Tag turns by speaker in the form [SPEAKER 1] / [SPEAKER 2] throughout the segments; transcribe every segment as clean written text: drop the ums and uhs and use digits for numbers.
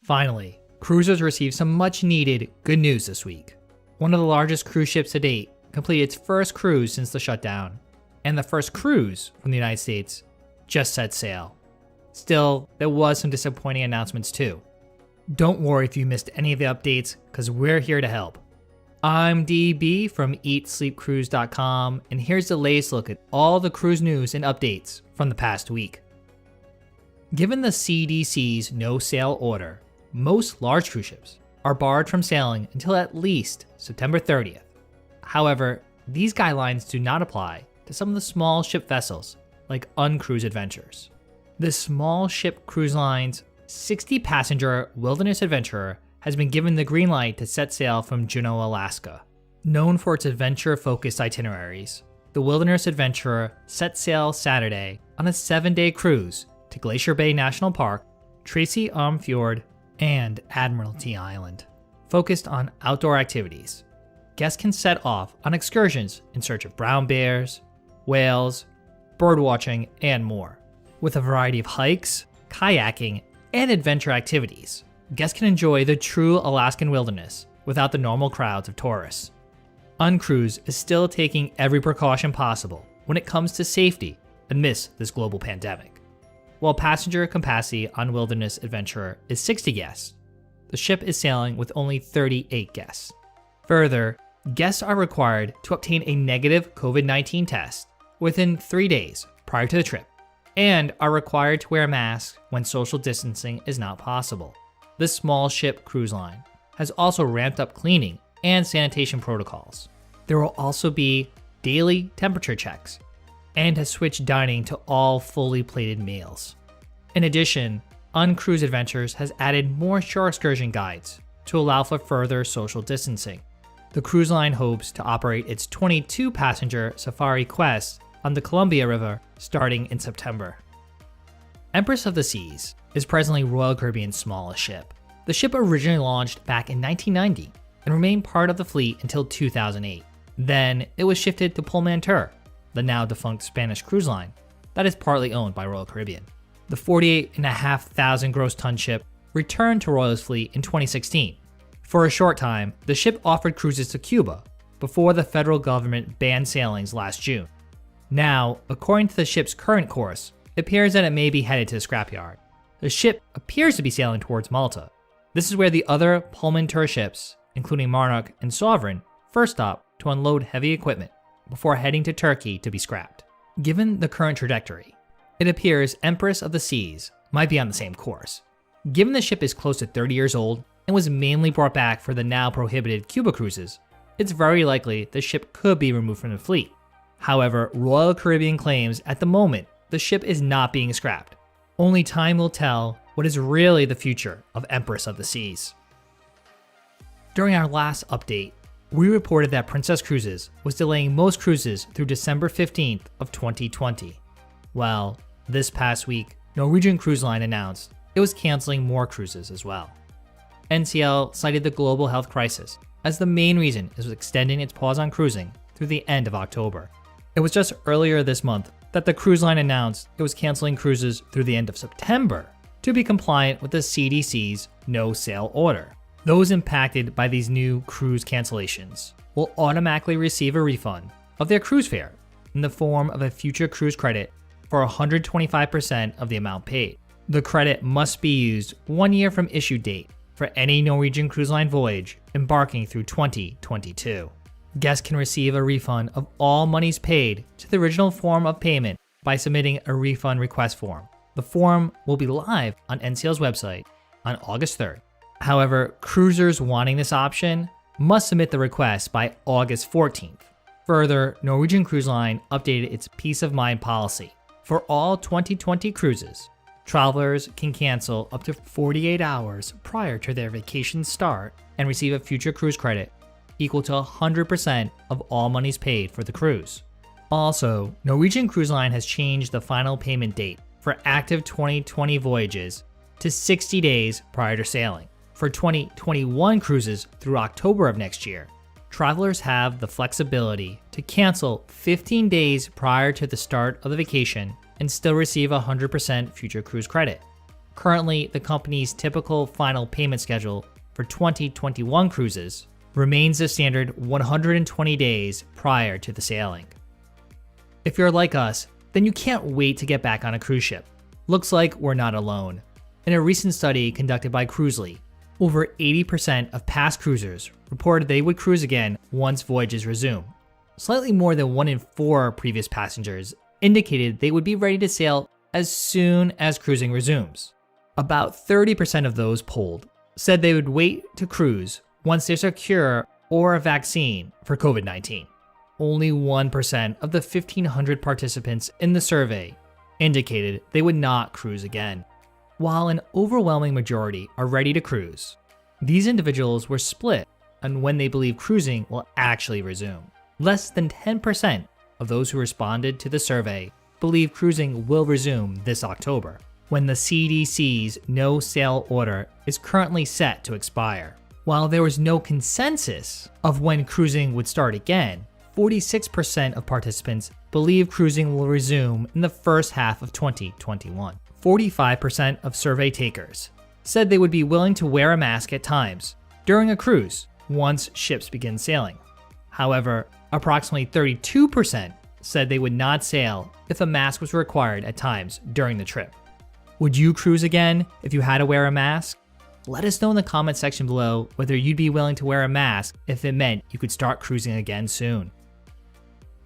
[SPEAKER 1] Finally, cruisers received some much needed good news this week. One of the largest cruise ships to date completed its first cruise since the shutdown, and the first cruise from the United States just set sail. Still, there was some disappointing announcements too. Don't worry if you missed any of the updates, because we're here to help. I'm DB from EatSleepCruise.com, and here's the latest look at all the cruise news and updates from the past week. Given the CDC's no sail order, most large cruise ships are barred from sailing until at least September 30th. However, these guidelines do not apply to some of the small ship vessels like Uncruise Adventures. The small ship cruise line's 60-passenger Wilderness Adventurer has been given the green light to set sail from Juneau, Alaska. Known for its adventure-focused itineraries, the Wilderness Adventurer set sail Saturday on a 7-day cruise to Glacier Bay National Park, Tracy Arm Fjord, and Admiralty Island. Focused on outdoor activities, guests can set off on excursions in search of brown bears, whales, birdwatching, and more. With a variety of hikes, kayaking, and adventure activities, guests can enjoy the true Alaskan wilderness without the normal crowds of tourists. Uncruise is still taking every precaution possible when it comes to safety amidst this global pandemic. While passenger capacity on Wilderness Adventurer is 60 guests, the ship is sailing with only 38 guests. Further, guests are required to obtain a negative COVID-19 test within 3 days prior to the trip, and are required to wear masks when social distancing is not possible. This small ship cruise line has also ramped up cleaning and sanitation protocols. There will also be daily temperature checks, and has switched dining to all fully plated meals. In addition, Uncruise Adventures has added more shore excursion guides to allow for further social distancing. The cruise line hopes to operate its 22-passenger Safari Quest on the Columbia River starting in September. Empress of the Seas is presently Royal Caribbean's smallest ship. The ship originally launched back in 1990 and remained part of the fleet until 2008. Then it was shifted to Pullmantur, the now defunct Spanish cruise line that is partly owned by Royal Caribbean. The 48,500 gross ton ship returned to Royal's fleet in 2016. For a short time, the ship offered cruises to Cuba before the federal government banned sailings last June. Now, according to the ship's current course, it appears that it may be headed to the scrapyard. The ship appears to be sailing towards Malta. This is where the other Pullmantur ships, including Monarch and Sovereign, first stop to unload heavy equipment before heading to Turkey to be scrapped. Given the current trajectory, it appears Empress of the Seas might be on the same course. Given the ship is close to 30 years old and was mainly brought back for the now prohibited Cuba cruises, it's very likely the ship could be removed from the fleet. However, Royal Caribbean claims at the moment the ship is not being scrapped. Only time will tell what is really the future of Empress of the Seas. During our last update, we reported that Princess Cruises was delaying most cruises through December 15th of 2020. Well, this past week, Norwegian Cruise Line announced it was canceling more cruises as well. NCL cited the global health crisis as the main reason it was extending its pause on cruising through the end of October. It was just earlier this month that the cruise line announced it was canceling cruises through the end of September to be compliant with the CDC's no sail order. Those impacted by these new cruise cancellations will automatically receive a refund of their cruise fare in the form of a future cruise credit for 125% of the amount paid. The credit must be used 1 year from issue date for any Norwegian Cruise Line voyage embarking through 2022. Guests can receive a refund of all monies paid to the original form of payment by submitting a refund request form. The form will be live on NCL's website on August 3rd. However, cruisers wanting this option must submit the request by August 14th. Further, Norwegian Cruise Line updated its peace of mind policy. For all 2020 cruises, travelers can cancel up to 48 hours prior to their vacation start and receive a future cruise credit equal to 100% of all monies paid for the cruise. Also, Norwegian Cruise Line has changed the final payment date for active 2020 voyages to 60 days prior to sailing. For 2021 cruises through October of next year, travelers have the flexibility to cancel 15 days prior to the start of the vacation and still receive 100% future cruise credit. Currently, the company's typical final payment schedule for 2021 cruises remains the standard 120 days prior to the sailing. If you're like us, then you can't wait to get back on a cruise ship. Looks like we're not alone. In a recent study conducted by Cruisely, over 80% of past cruisers reported they would cruise again once voyages resume. Slightly more than 1 in 4 previous passengers indicated they would be ready to sail as soon as cruising resumes. About 30% of those polled said they would wait to cruise once there's a cure or a vaccine for COVID-19. Only 1% of the 1,500 participants in the survey indicated they would not cruise again. While an overwhelming majority are ready to cruise, these individuals were split on when they believe cruising will actually resume. Less than 10% of those who responded to the survey believe cruising will resume this October, when the CDC's no sail order is currently set to expire. While there was no consensus of when cruising would start again, 46% of participants believe cruising will resume in the first half of 2021. 45% of survey takers said they would be willing to wear a mask at times during a cruise once ships begin sailing. However, approximately 32% said they would not sail if a mask was required at times during the trip. Would you cruise again if you had to wear a mask? Let us know in the comment section below whether you'd be willing to wear a mask if it meant you could start cruising again soon.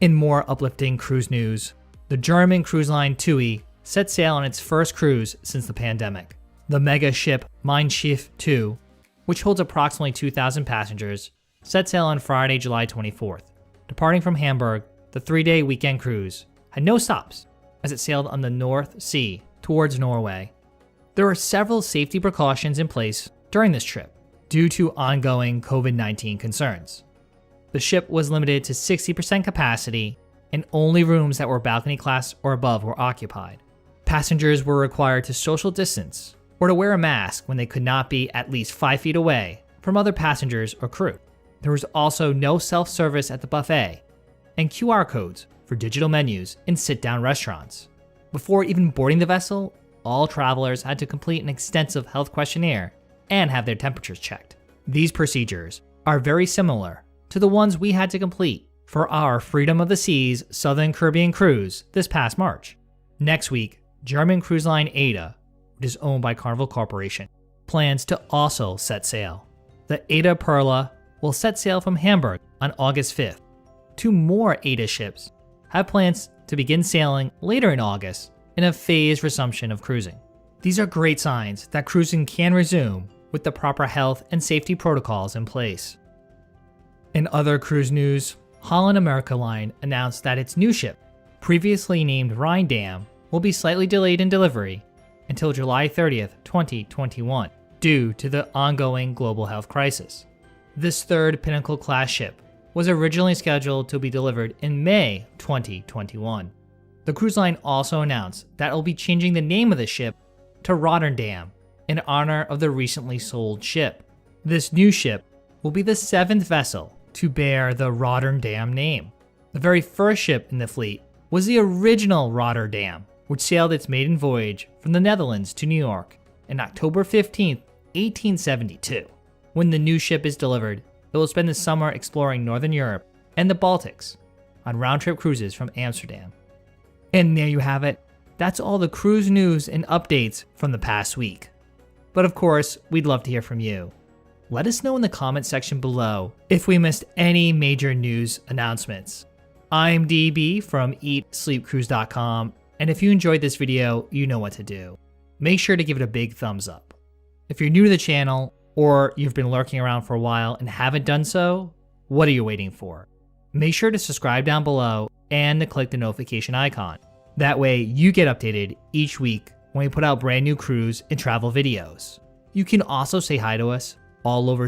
[SPEAKER 1] In more uplifting cruise news, the German cruise line TUI set sail on its first cruise since the pandemic. The mega ship Mein Schiff 2, which holds approximately 2,000 passengers, set sail on Friday, July 24th. Departing from Hamburg, the 3-day weekend cruise had no stops as it sailed on the North Sea towards Norway. There were several safety precautions in place during this trip due to ongoing COVID-19 concerns. The ship was limited to 60% capacity and only rooms that were balcony class or above were occupied. Passengers were required to social distance or to wear a mask when they could not be at least 5 feet away from other passengers or crew. There was also no self-service at the buffet and QR codes for digital menus in sit-down restaurants. Before even boarding the vessel, all travelers had to complete an extensive health questionnaire and have their temperatures checked. These procedures are very similar to the ones we had to complete for our Freedom of the Seas Southern Caribbean cruise this past March. Next week, German cruise line ADA, which is owned by Carnival Corporation, plans to also set sail. The ADA Perla will set sail from Hamburg on August 5th. 2 more ADA ships have plans to begin sailing later in August in a phased resumption of cruising. These are great signs that cruising can resume with the proper health and safety protocols in place. In other cruise news, Holland America Line announced that its new ship, previously named Rheindamm, will be slightly delayed in delivery until July 30th, 2021, due to the ongoing global health crisis. This third Pinnacle-class ship was originally scheduled to be delivered in May 2021. The cruise line also announced that it will be changing the name of the ship to Rotterdam in honor of the recently sold ship. This new ship will be the 7th vessel to bear the Rotterdam name. The very first ship in the fleet was the original Rotterdam, which sailed its maiden voyage from the Netherlands to New York on October 15, 1872. When the new ship is delivered, it will spend the summer exploring Northern Europe and the Baltics on round-trip cruises from Amsterdam. And there you have it. That's all the cruise news and updates from the past week. But of course, we'd love to hear from you. Let us know in the comment section below if we missed any major news announcements. I'm DB from EatSleepCruise.com, and if you enjoyed this video, you know what to do. Make sure to give it a big thumbs up. If you're new to the channel, or you've been lurking around for a while and haven't done so, what are you waiting for? Make sure to subscribe down below and to click the notification icon. That way you get updated each week when we put out brand new cruise and travel videos. You can also say hi to us all over